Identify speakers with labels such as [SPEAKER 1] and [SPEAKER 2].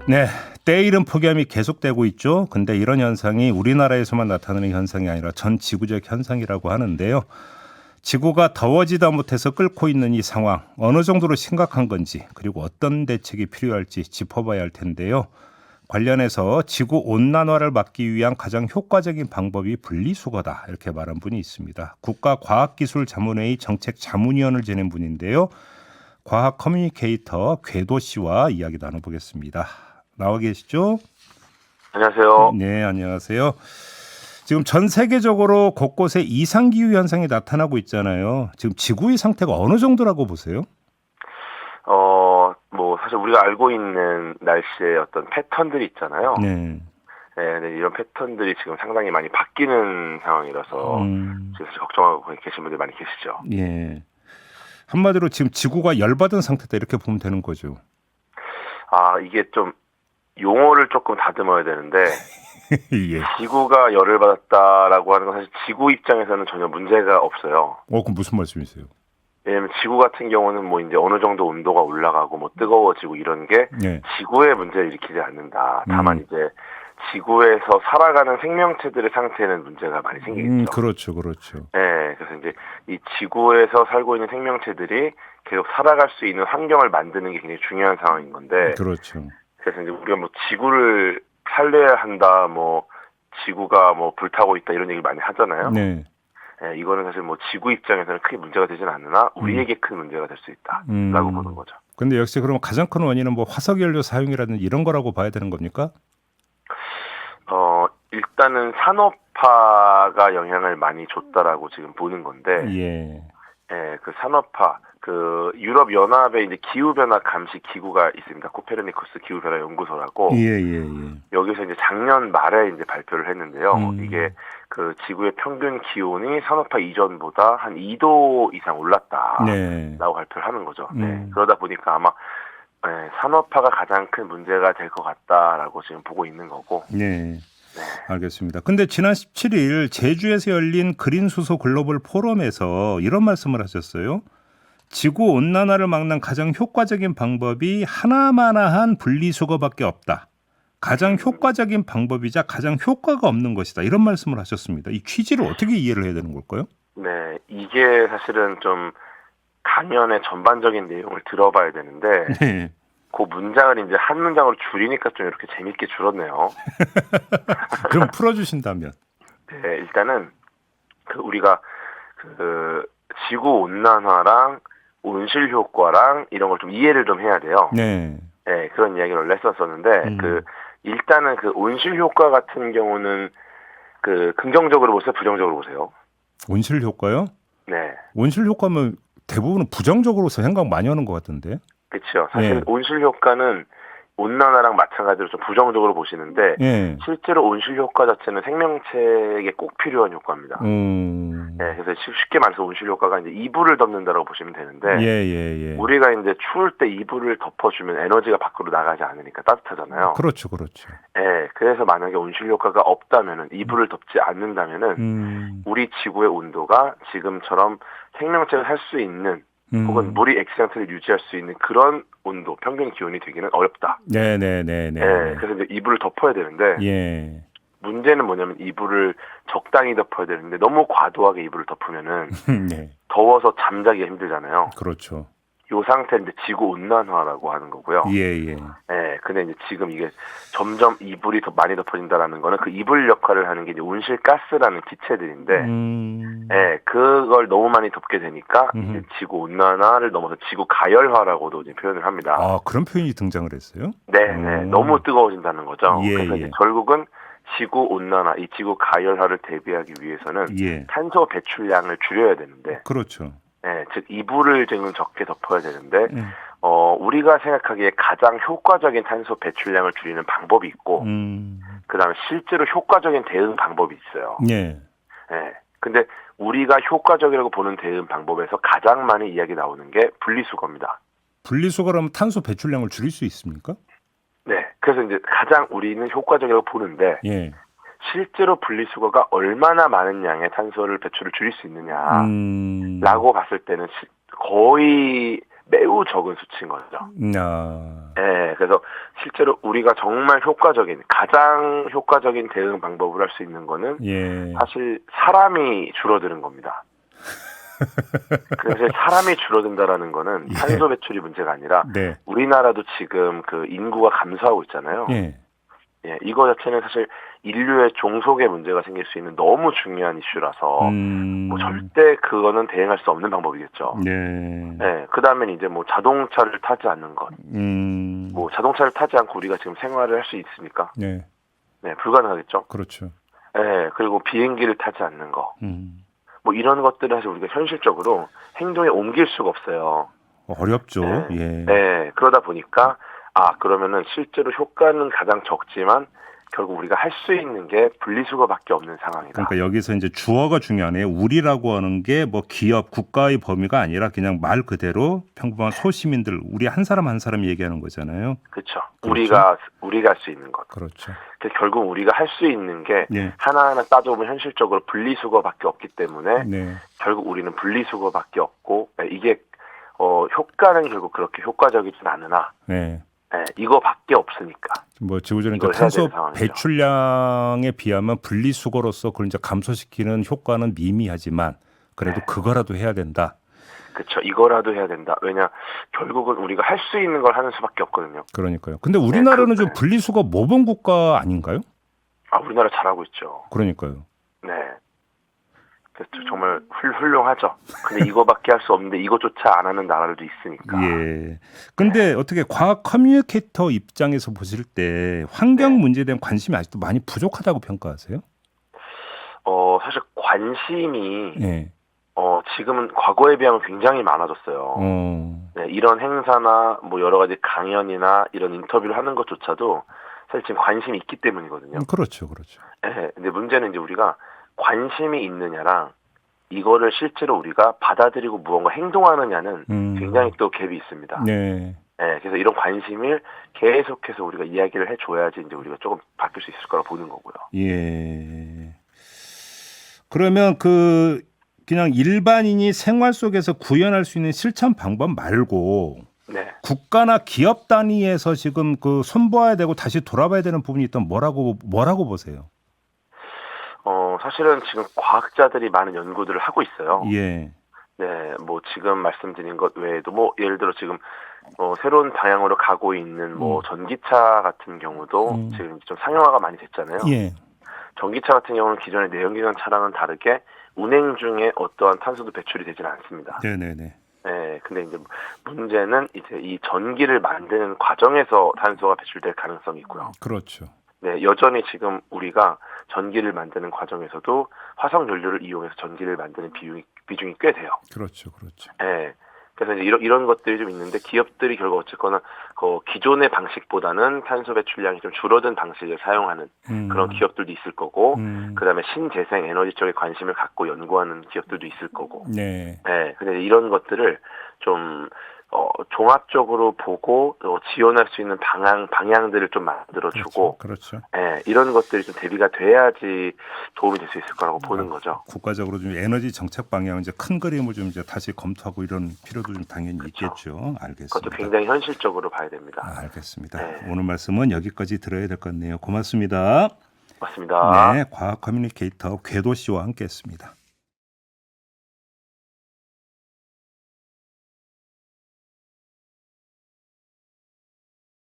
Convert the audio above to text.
[SPEAKER 1] 네, 때이른 폭염이 계속되고 있죠. 근데 이런 현상이 우리나라에서만 나타나는 현상이 아니라 전 지구적 현상이라고 하는데요. 지구가 더워지다 못해서 끓고 있는 이 상황, 어느 정도로 심각한 건지, 그리고 어떤 대책이 필요할지 짚어봐야 할 텐데요. 관련해서 지구 온난화를 막기 위한 가장 효과적인 방법이 분리수거다, 이렇게 말한 분이 있습니다. 국가과학기술자문회의 정책자문위원을 지낸 분인데요. 과학 커뮤니케이터 궤도 씨와 이야기 나눠보겠습니다. 나와 계시죠?
[SPEAKER 2] 안녕하세요.
[SPEAKER 1] 네, 안녕하세요. 지금 전 세계적으로 곳곳에 이상기후 현상이 나타나고 있잖아요. 지금 지구의 상태가 어느 정도라고 보세요?
[SPEAKER 2] 사실 우리가 알고 있는 날씨의 어떤 패턴들이 있잖아요.
[SPEAKER 1] 네.
[SPEAKER 2] 네, 네, 이런 패턴들이 지금 상당히 많이 바뀌는 상황이라서 지금 사실 걱정하고 계신 분들 많이 계시죠.
[SPEAKER 1] 예. 한마디로 지금 지구가 열받은 상태다 이렇게 보면 되는 거죠.
[SPEAKER 2] 이게 좀 용어를 조금 다듬어야 되는데
[SPEAKER 1] 예.
[SPEAKER 2] 지구가 열을 받았다라고 하는 건 사실 지구 입장에서는 전혀 문제가 없어요.
[SPEAKER 1] 그럼 무슨 말씀이세요?
[SPEAKER 2] 왜냐면 지구 같은 경우는 뭐 이제 어느 정도 온도가 올라가고 뭐 뜨거워지고 이런 게
[SPEAKER 1] 네.
[SPEAKER 2] 지구에 문제를 일으키지 않는다. 다만 이제 지구에서 살아가는 생명체들의 상태에는 문제가 많이 생기겠죠.
[SPEAKER 1] 그렇죠, 그렇죠.
[SPEAKER 2] 네, 그래서 이제 이 지구에서 살고 있는 생명체들이 계속 살아갈 수 있는 환경을 만드는 게 굉장히 중요한 상황인 건데,
[SPEAKER 1] 그렇죠.
[SPEAKER 2] 그래서 이제 우리가 뭐 지구를 살려야 한다, 뭐 지구가 뭐 불타고 있다 이런 얘기 많이 하잖아요.
[SPEAKER 1] 네.
[SPEAKER 2] 네, 이거는 사실 뭐 지구 입장에서는 크게 문제가 되지는 않으나 우리에게 큰 문제가 될 수 있다라고 보는 거죠.
[SPEAKER 1] 근데 역시 그러면 가장 큰 원인은 뭐 화석연료 사용이라든지 이런 거라고 봐야 되는 겁니까?
[SPEAKER 2] 일단은 산업화가 영향을 많이 줬다라고 지금 보는 건데,
[SPEAKER 1] 예.
[SPEAKER 2] 그 산업화, 그 유럽 연합의 이제 기후 변화 감시 기구가 있습니다. 코페르니쿠스 기후 변화 연구소라고.
[SPEAKER 1] 예.
[SPEAKER 2] 여기서 이제 작년 말에 이제 발표를 했는데요. 이게 그 지구의 평균 기온이 산업화 이전보다 한 2도 이상 올랐다라고
[SPEAKER 1] 네.
[SPEAKER 2] 발표를 하는 거죠. 네. 그러다 보니까 아마 산업화가 가장 큰 문제가 될 것 같다라고 지금 보고 있는 거고.
[SPEAKER 1] 네. 알겠습니다. 근데 지난 17일 제주에서 열린 그린 수소 글로벌 포럼에서 이런 말씀을 하셨어요. 지구 온난화를 막는 가장 효과적인 방법이 하나마나한 분리수거밖에 없다. 가장 효과적인 방법이자 가장 효과가 없는 것이다. 이런 말씀을 하셨습니다. 이 취지를 어떻게 이해를 해야 되는 걸까요?
[SPEAKER 2] 네, 이게 사실은 좀 강연의 전반적인 내용을 들어봐야 되는데
[SPEAKER 1] 네.
[SPEAKER 2] 그 문장을 이제 한 문장으로 줄이니까 좀 이렇게 재밌게 줄었네요.
[SPEAKER 1] 그럼 풀어주신다면.
[SPEAKER 2] 네, 일단은 우리가 그 지구 온난화랑 온실 효과랑 이런 걸 좀 이해를 좀 해야 돼요.
[SPEAKER 1] 네.
[SPEAKER 2] 네, 그런 이야기를 원래 했었었는데 일단은 그 온실 효과 같은 경우는 그 긍정적으로 보세요, 부정적으로 보세요.
[SPEAKER 1] 온실 효과요?
[SPEAKER 2] 네.
[SPEAKER 1] 온실 효과면 대부분은 부정적으로 생각 많이 하는 것 같은데.
[SPEAKER 2] 그렇죠. 사실
[SPEAKER 1] 네.
[SPEAKER 2] 온실 효과는 온난화랑 마찬가지로 좀 부정적으로 보시는데
[SPEAKER 1] 예.
[SPEAKER 2] 실제로 온실 효과 자체는 생명체에게 꼭 필요한 효과입니다. 네, 그래서 쉽게 말해서 온실 효과가 이제 이불을 덮는다라고 보시면 되는데
[SPEAKER 1] 예.
[SPEAKER 2] 우리가 이제 추울 때 이불을 덮어주면 에너지가 밖으로 나가지 않으니까 따뜻하잖아요.
[SPEAKER 1] 그렇죠.
[SPEAKER 2] 네, 그래서 만약에 온실 효과가 없다면은 이불을 덮지 않는다면은 우리 지구의 온도가 지금처럼 생명체가 살 수 있는 혹은 물이 액시 상태를 유지할 수 있는 그런 온도, 평균 기온이 되기는 어렵다.
[SPEAKER 1] 네.
[SPEAKER 2] 그래서 이제 이불을 덮어야 되는데
[SPEAKER 1] 예.
[SPEAKER 2] 문제는 뭐냐면 이불을 적당히 덮어야 되는데 너무 과도하게 이불을 덮으면은
[SPEAKER 1] 네.
[SPEAKER 2] 더워서 잠자기가 힘들잖아요.
[SPEAKER 1] 그렇죠.
[SPEAKER 2] 이 상태는 이제 지구 온난화라고 하는 거고요.
[SPEAKER 1] 예.
[SPEAKER 2] 근데 이제 지금 이게 점점 이불이 더 많이 덮어진다라는 거는 그 이불 역할을 하는 게 이제 온실가스라는 기체들인데, 그걸 너무 많이 덮게 되니까 이제 지구 온난화를 넘어서 지구 가열화라고도 이제 표현을 합니다.
[SPEAKER 1] 아, 그런 표현이 등장을 했어요?
[SPEAKER 2] 네, 너무 뜨거워진다는 거죠.
[SPEAKER 1] 예.
[SPEAKER 2] 그래서 이제 결국은 지구 온난화, 이 지구 가열화를 대비하기 위해서는
[SPEAKER 1] 예.
[SPEAKER 2] 탄소 배출량을 줄여야 되는데,
[SPEAKER 1] 그렇죠.
[SPEAKER 2] 즉 이불을 지금 적게 덮어야 되는데 우리가 생각하기에 가장 효과적인 탄소 배출량을 줄이는 방법이 있고 그다음에 실제로 효과적인 대응 방법이 있어요.
[SPEAKER 1] 예.
[SPEAKER 2] 근데 우리가 효과적이라고 보는 대응 방법에서 가장 많이 이야기 나오는 게 분리수거입니다.
[SPEAKER 1] 분리수거라면 탄소 배출량을 줄일 수 있습니까?
[SPEAKER 2] 네. 그래서 이제 가장 우리는 효과적이라고 보는데
[SPEAKER 1] 예.
[SPEAKER 2] 실제로 분리수거가 얼마나 많은 양의 탄소를 배출을 줄일 수 있느냐라고 봤을 때는 거의 매우 적은 수치인 거죠. 네, 그래서 실제로 우리가 정말 가장 효과적인 대응 방법을 할 수 있는 거는 사실 사람이 줄어드는 겁니다. 그래서 사람이 줄어든다라는 거는 탄소 배출이 문제가 아니라 우리나라도 지금 그 인구가 감소하고 있잖아요. 이거 자체는 사실 인류의 종속에 문제가 생길 수 있는 너무 중요한 이슈라서 뭐 절대 그거는 대응할 수 없는 방법이겠죠. 그 다음에 이제 뭐 자동차를 타지 않는 것. 뭐 자동차를 타지 않고 우리가 지금 생활을 할 수 있습니까? 네, 불가능하겠죠.
[SPEAKER 1] 그렇죠.
[SPEAKER 2] 그리고 비행기를 타지 않는 거. 뭐 이런 것들은 사실 우리가 현실적으로 행동에 옮길 수가 없어요.
[SPEAKER 1] 어렵죠.
[SPEAKER 2] 그러다 보니까 그러면은 실제로 효과는 가장 적지만 결국 우리가 할 수 있는 게 분리수거밖에 없는 상황이다.
[SPEAKER 1] 그러니까 여기서 이제 주어가 중요하네요. 우리라고 하는 게 뭐 기업, 국가의 범위가 아니라 그냥 말 그대로 평범한 소시민들, 우리 한 사람 한 사람 얘기하는 거잖아요.
[SPEAKER 2] 그렇죠. 우리가 할 수 있는 것.
[SPEAKER 1] 그렇죠.
[SPEAKER 2] 그래서 결국 우리가 할 수 있는 게 하나하나 따져보면 현실적으로 분리수거밖에 없기 때문에 결국 우리는 분리수거밖에 없고 이게 효과는 결국 그렇게 효과적이진 않으나 이거밖에 없으니까.
[SPEAKER 1] 뭐 지구적인 이제 탄소 배출량에 비하면 분리수거로서 그걸 이제 감소시키는 효과는 미미하지만 그래도 그거라도 해야 된다.
[SPEAKER 2] 그렇죠. 이거라도 해야 된다. 왜냐 결국은 우리가 할 수 있는 걸 하는 수밖에 없거든요.
[SPEAKER 1] 그러니까요. 근데 우리나라는 좀 분리수거 모범 국가 아닌가요?
[SPEAKER 2] 우리나라 잘하고 있죠.
[SPEAKER 1] 그러니까요.
[SPEAKER 2] 네. 그래서 정말 훌륭하죠. 근데 이거밖에 할 수 없는데 이것조차 안 하는 나라들도 있으니까.
[SPEAKER 1] 근데 어떻게 과학 커뮤니케이터 입장에서 보실 때 환경 문제에 대한 관심이 아직도 많이 부족하다고 평가하세요?
[SPEAKER 2] 사실 관심이 지금은 과거에 비하면 굉장히 많아졌어요. 이런 행사나 뭐 여러 가지 강연이나 이런 인터뷰를 하는 것조차도 사실 지금 관심이 있기 때문이거든요.
[SPEAKER 1] 그렇죠.
[SPEAKER 2] 근데 문제는 이제 우리가 관심이 있느냐랑 이거를 실제로 우리가 받아들이고 무언가 행동하느냐는 굉장히 또 갭이 있습니다. 그래서 이런 관심을 계속해서 우리가 이야기를 해줘야지 이제 우리가 조금 바뀔 수 있을 거라고 보는 거고요.
[SPEAKER 1] 그러면 그냥 일반인이 생활 속에서 구현할 수 있는 실천 방법 말고 국가나 기업 단위에서 지금 손봐야 되고 다시 돌아봐야 되는 부분이 있다면 뭐라고 보세요?
[SPEAKER 2] 사실은 지금 과학자들이 많은 연구들을 하고 있어요. 뭐 지금 말씀드린 것 외에도 뭐 예를 들어 지금 새로운 방향으로 가고 있는 뭐 전기차 같은 경우도 지금 좀 상용화가 많이 됐잖아요. 전기차 같은 경우는 기존의 내연기관 차량은 다르게 운행 중에 어떠한 탄소도 배출이 되지는 않습니다. 근데 이제 문제는 이제 이 전기를 만드는 과정에서 탄소가 배출될 가능성이 있고요.
[SPEAKER 1] 그렇죠.
[SPEAKER 2] 여전히 지금 우리가 전기를 만드는 과정에서도 화석 연료를 이용해서 전기를 만드는 비중이 꽤 돼요.
[SPEAKER 1] 그렇죠.
[SPEAKER 2] 그래서 이제 이런 것들이 좀 있는데 기업들이 결국 어쨌거나 기존의 방식보다는 탄소 배출량이 좀 줄어든 방식을 사용하는 그런 기업들도 있을 거고, 그다음에 신재생 에너지 쪽에 관심을 갖고 연구하는 기업들도 있을 거고. 근데 이런 것들을 좀 종합적으로 보고 지원할 수 있는 방향들을 좀 만들어주고, 이런 것들이 좀 대비가 돼야지 도움이 될 수 있을 거라고 보는 거죠.
[SPEAKER 1] 국가적으로 좀 에너지 정책 방향 이제 큰 그림을 좀 이제 다시 검토하고 이런 필요도 좀 당연히 있겠죠. 알겠습니다.
[SPEAKER 2] 그것도 굉장히 현실적으로 봐야 됩니다.
[SPEAKER 1] 알겠습니다. 오늘 말씀은 여기까지 들어야 될 것 같네요. 고맙습니다.
[SPEAKER 2] 고맙습니다.
[SPEAKER 1] 과학 커뮤니케이터 궤도 씨와 함께했습니다.